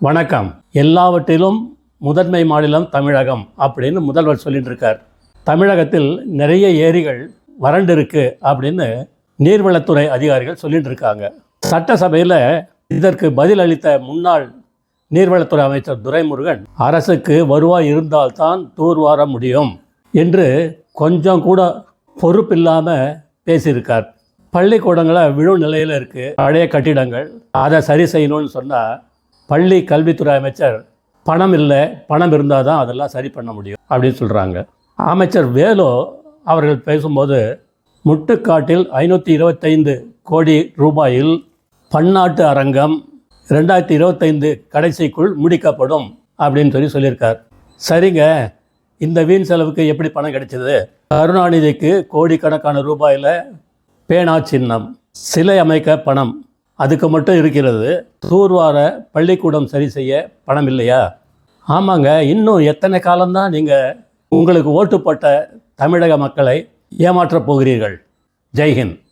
வணக்கம். எல்லாவற்றிலும் முதன்மை மாநிலம் தமிழகம் அப்படின்னு முதல்வர் சொல்லிட்டு இருக்கார். தமிழகத்தில் நிறைய ஏரிகள் வறண்டு இருக்கு அப்படின்னு நீர்வளத்துறை அதிகாரிகள் சொல்லிட்டு இருக்காங்க. சட்டசபையில் இதற்கு பதில் அளித்த முன்னாள் நீர்வளத்துறை அமைச்சர் துரைமுருகன், அரசுக்கு வருவாய் இருந்தால்தான் தூர்வார முடியும் என்று கொஞ்சம் கூட பொறுப்பில்லாமல் பேசியிருக்கார். பள்ளிக்கூடங்களை விழும் நிலையில் இருக்குது, பழைய கட்டிடங்கள், அதை சரி செய்யணும்னு சொன்னால் பள்ளி கல்வித்துறை அமைச்சர் பணம் இல்லை, பணம் இருந்தால் தான் அதெல்லாம் சரி பண்ண முடியும் அப்படின்னு சொல்கிறாங்க. அமைச்சர் வேலு அவர்கள் பேசும்போது, முட்டுக்காட்டில் 525 கோடி ரூபாயில் பன்னாட்டு அரங்கம் 2025 கடைசிக்குள் முடிக்கப்படும் அப்படின்னு சொல்லியிருக்கார். சரிங்க, இந்த வீண் செலவுக்கு எப்படி பணம் கிடைச்சது? கருணாநிதிக்கு கோடிக்கணக்கான ரூபாயில் பேனா சின்னம், சிலை அமைக்க பணம், அதுக்கு மட்டும் இருக்கிறது. தூர்வார பள்ளிக்கூடம் சரி செய்ய பணம் இல்லையா? ஆமாங்க, இன்னும் எத்தனை காலம்தான் நீங்கள் உங்களுக்கு ஓட்டு போட்ட தமிழக மக்களை ஏமாற்றப் போகிறீர்கள்? ஜெய்ஹிந்த்.